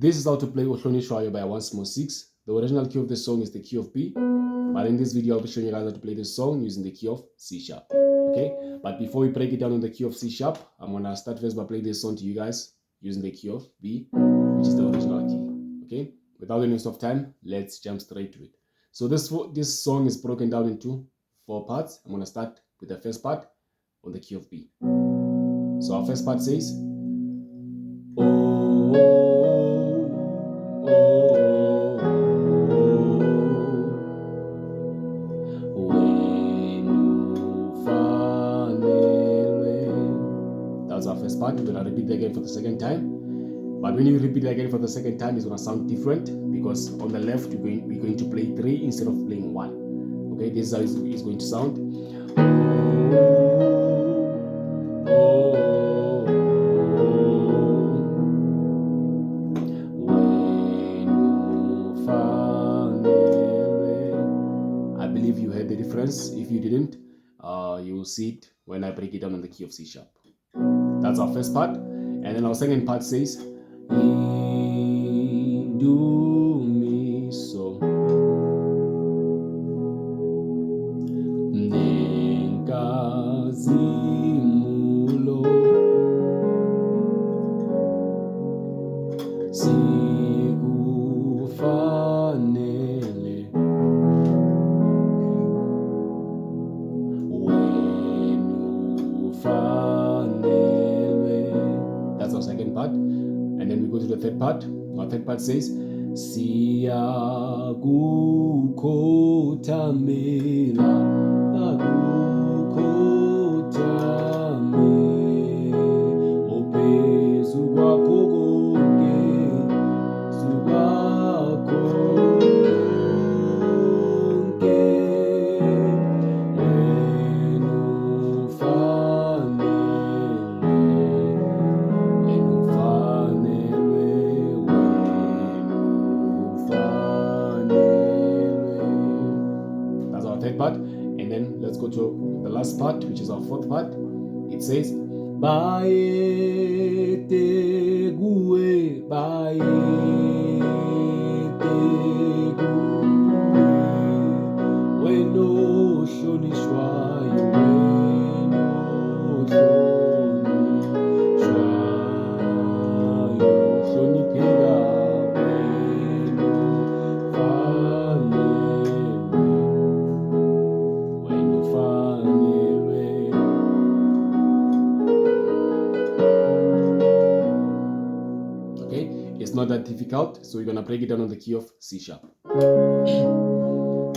This is how to play Ohlonishwayo by oncemore 6. The original key of the song is the key of B, but in this video I'll be showing you guys how to play this song using the key of C sharp. Okay, but before we break it down on the key of C sharp, I'm gonna start first by playing this song to you guys using the key of B, which is the original key. Okay, without any waste of time, let's jump straight to it. So this song is broken down into 4 parts. I'm gonna start with the first part on the key of B. So our first part says, oh, oh, that's our first part. We're gonna repeat it again for the second time. But when you repeat it again for the second time, it's gonna sound different because on the left we're going to play 3 instead of playing 1. Okay, this is how it's going to sound. I believe you heard the difference. If you didn't, you will see it when I break it down on the key of C sharp. That's our first part. And then our second part says, do mi so nenkazimulo sikufanele wenu fanele. That's our second part. And then we go to the third part. Our third part says, siyakukhotamela akukhotame ophezu kwakho konke zukwakho konke wena third part. And then let's go to the last part, which is our fourth part. It says, Baete gue, baete gue, weno Ohlonishwayo, weno Ohlonishwayo, hlonipheka wena It's not that difficult, so we're gonna break it down on the key of C sharp.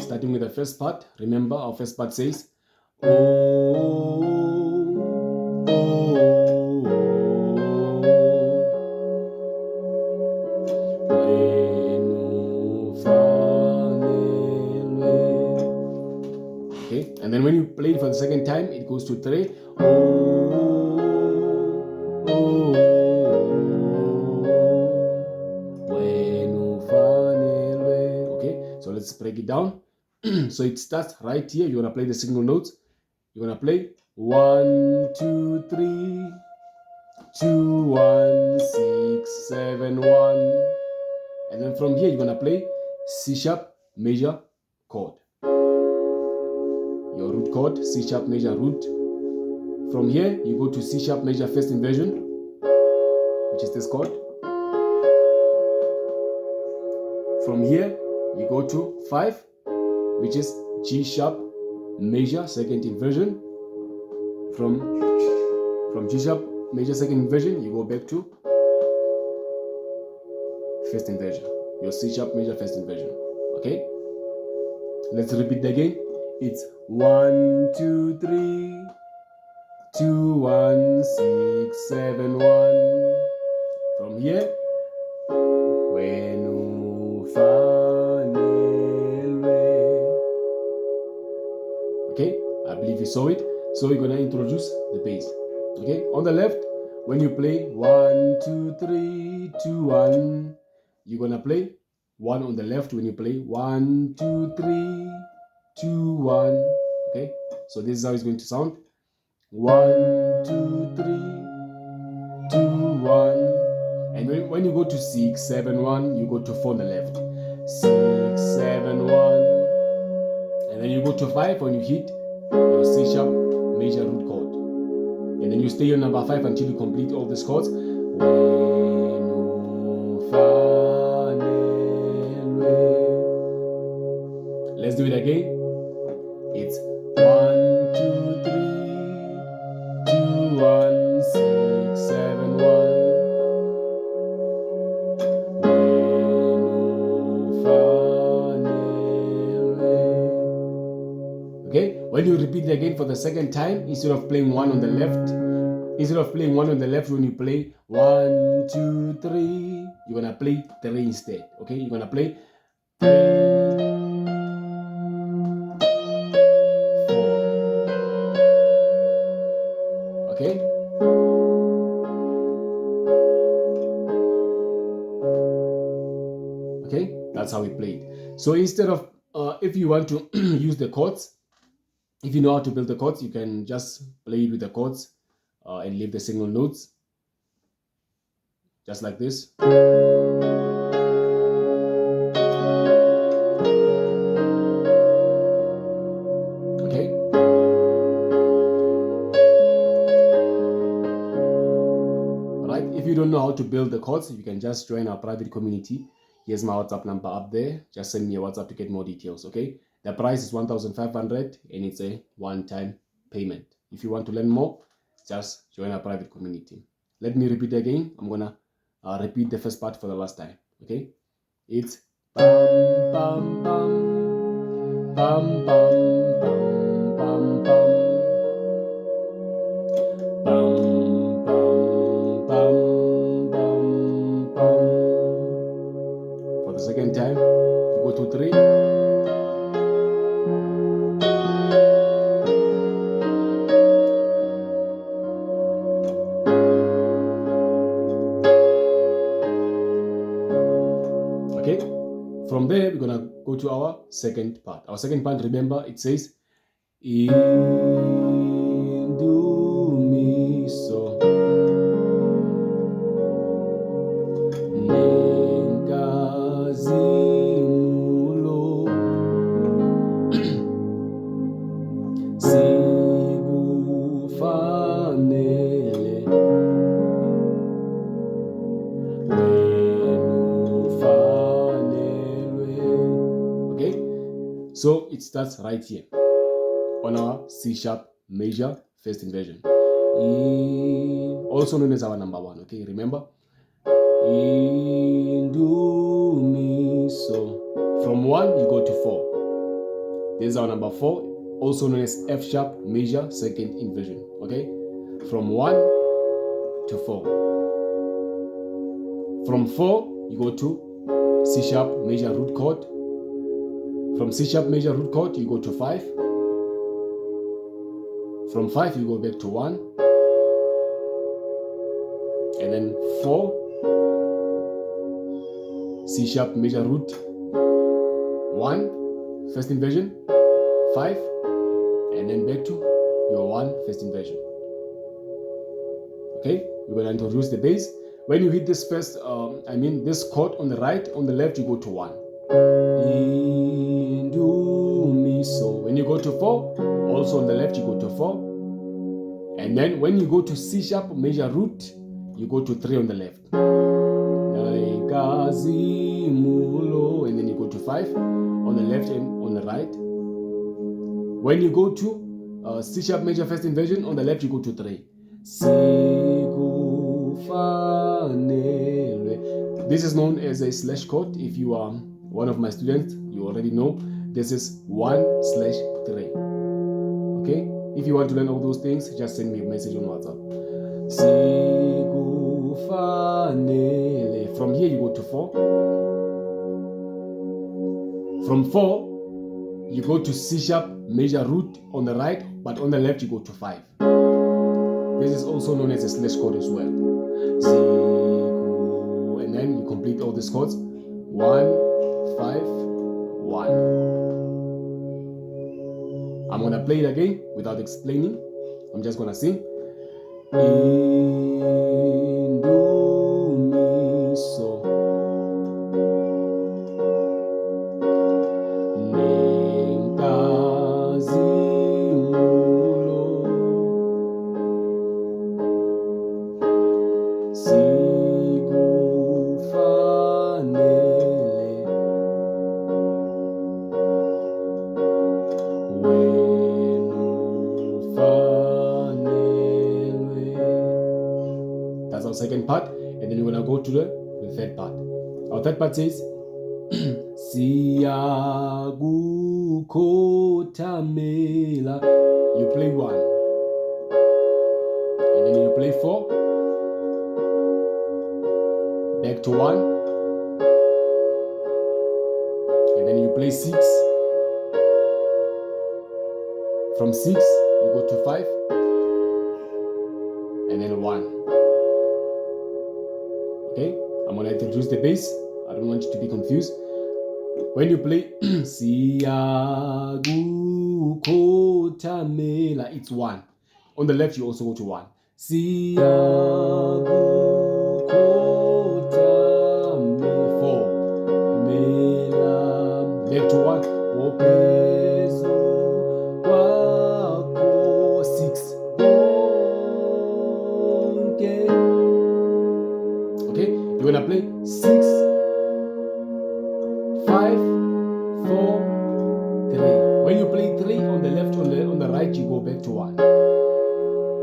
Starting with the first part, remember our first part says, oh, oh, okay, and then when you play it for the second time, it goes to 3. So let's break it down. So it starts right here. You're gonna play the single notes. You're gonna play 1, 2, 3, 2, 1, 6, 7, 1. And then from here you're gonna play C sharp major chord. Your root chord, C sharp major root. From here you go to C sharp major first inversion, which is this chord. From here you go to 5, which is G sharp major second inversion. From G sharp major second inversion, you go back to first inversion, your C sharp major first inversion. Okay, let's repeat again. It's 1, 2, 3, 2, 1, 6, 7, 1. From here, wenu fanele. Okay, I believe you saw it. So we're gonna introduce the bass. Okay, on the left, when you play 1, 2, 3, 2, 1, you're gonna play 1 on the left when you play 1, 2, 3, 2, 1. Okay, so this is how it's going to sound. 1, 2, 3, 2, 1. And when you go to 6, 7, 1, you go to 4 on the left. 6, 7, 1. And then you go to 5 when you hit your C sharp major root chord. And then you stay on number 5 until you complete all these chords. Let's do it again. It's 1, 2, 3, 2, 1, 6, 7, 1. Okay, when you repeat it again for the second time, instead of playing 1 on the left, when you play 1, 2, 3, you're gonna play 3 instead. Okay, you're gonna play 3, 4. Okay. Okay, that's how we play it. So instead of, if you want to use the chords, if you know how to build the chords, you can just play it with the chords and leave the single notes, just like this. Okay. Alright, if you don't know how to build the chords, you can just join our private community. Here's my WhatsApp number up there. Just send me a WhatsApp to get more details, okay? The price is 1,500 and it's a one-time payment. If you want to learn more, just join our private community. Let me repeat again. I'm gonna repeat the first part for the last time, okay? It's bum bum bum bum bum bum bum bum bum bum bum bum. For the second time, you go to 3. Okay, from there we're gonna go to our second part. Our second part, remember, it says in do mi so nenkazimulo sikufanele So it starts right here on our C sharp major first inversion, also known as our number 1. Okay, remember, in do mi so. From 1 you go to 4. This is our number 4, also known as F sharp major second inversion. Okay, from 1 to 4. From 4 you go to C sharp major root chord. From C sharp major root chord, you go to 5. From 5, you go back to 1. And then 4, C sharp major root 1, first inversion, 5, and then back to your 1, first inversion. Okay, we're going to introduce the bass. When you hit this first, this chord on the right, on the left, you go to 1. In do mi so. When you go to 4, also on the left you go to 4, and then when you go to C sharp major root, you go to 3 on the left, and then you go to 5 on the left and on the right. When you go to C sharp major first inversion, on the left you go to 3. This is known as a slash chord. If you are one of my students, you already know this is 1/3. Okay, if you want to learn all those things, just send me a message on WhatsApp. From here you go to 4. From 4 you go to C sharp major root on the right, but on the left you go to 5. This is also known as a slash chord as well. And then you complete all these chords. 1, 5, 1. I'm gonna play it again without explaining. I'm just gonna sing. In do mi second part, and then we're gonna go to the third part. Our third part says Siyakukhotamela. You play 1, and then you play 4, back to 1, and then you play 6. From 6 you go to 5, and then 1. Okay, I'm gonna introduce the bass. I don't want you to be confused. When you play Siyakukhotamela, it's 1. On the left, you also go to 1. Siyakukhotamela, 4. Mela, back to 1. Ophezu kwakho, 6. Okay, you're gonna play 6, 5, 4, 3. When you play 3 on the left, on the right, you go back to 1.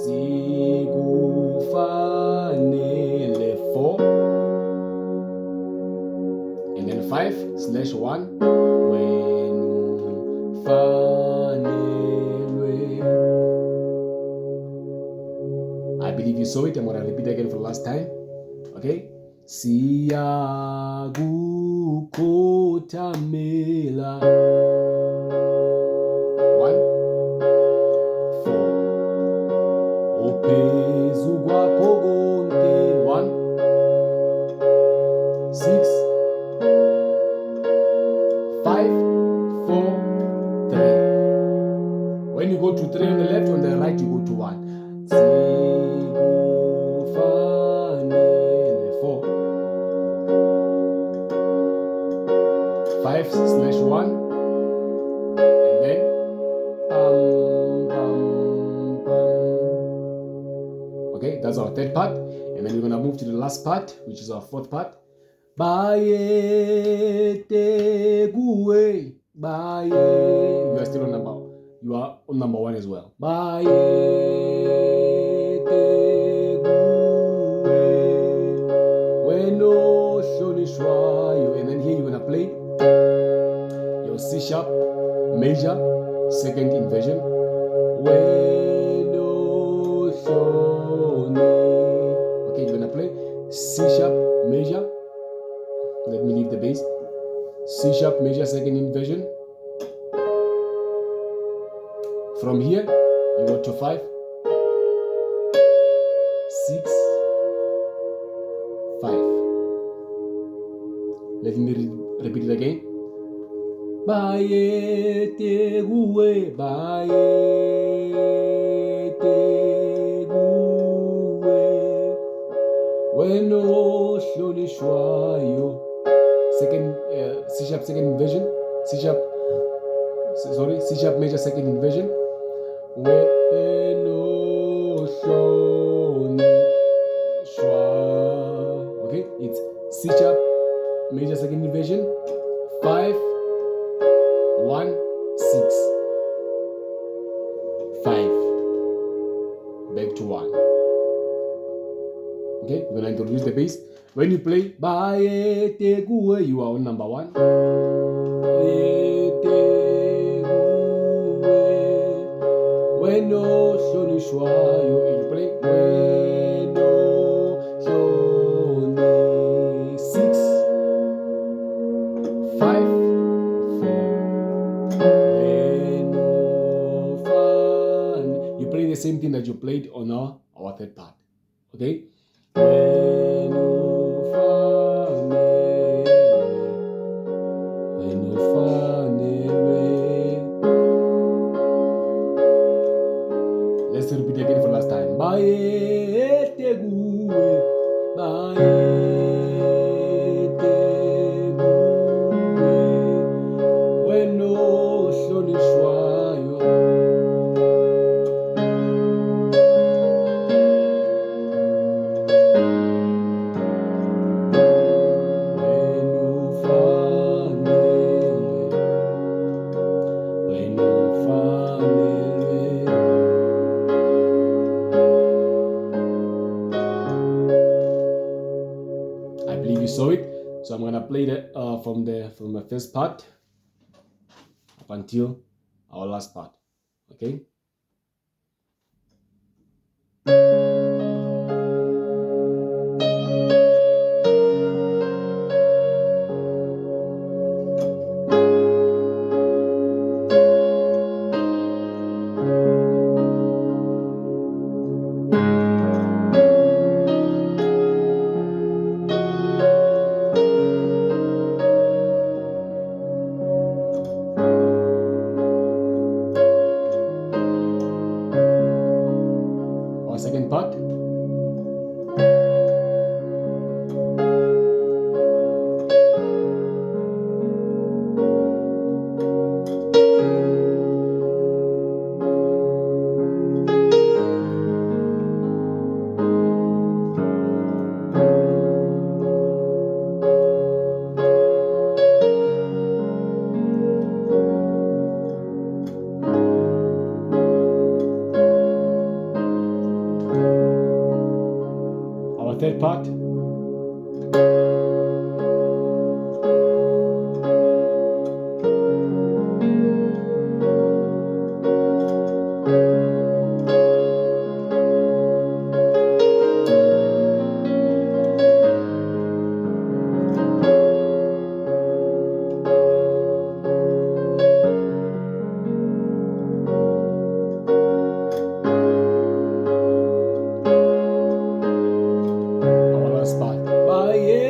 Sikufanele, 4, and then 5/1. Wenu fanelwe. I believe you saw it. I'm gonna repeat again for the last time. Okay, Siyakukhotamela, 1, 4. Ophezu kwakho konke, 1, 6, 5, 4, 3. When you go to 3 on the left, on the right you go to 1. 5/1, and then okay, that's our third part, and then we're gonna move to the last part, which is our fourth part. Bayete kuwe, baye. You are still on number. You are on number 1 as well. Bayete kuwe, weno Ohlonishwayo, and then here you're gonna play your C sharp major, second inversion. Okay, you're gonna play C sharp major. Let me leave the bass. C sharp major, second inversion. From here, you go to 5, 6, 5. Let me repeat it again. Bayete kuwe, bayete kuwe, weno Ohlonishwayo. Second C sharp second inversion, C sharp major second inversion. Weno Ohlonishwayo. Okay, it's C sharp major second inversion, 5, 1, 6, 5, back to 1. Okay, we're gonna introduce the bass. When you play Bayete kuwe, you are on number 1. Bayete kuwe, weno Ohlonishwayo, and you play weno Ohlonishwayo, 6, 5, 4. You play the same thing that you played on our third part. Okay? Let's repeat again for last time. Bayete kuwe, bayete kuwe, weno Ohlonishwayo. So I'm gonna play that from the first part up until our last part. Okay. Our second part. Our third part. Our last part. Bye.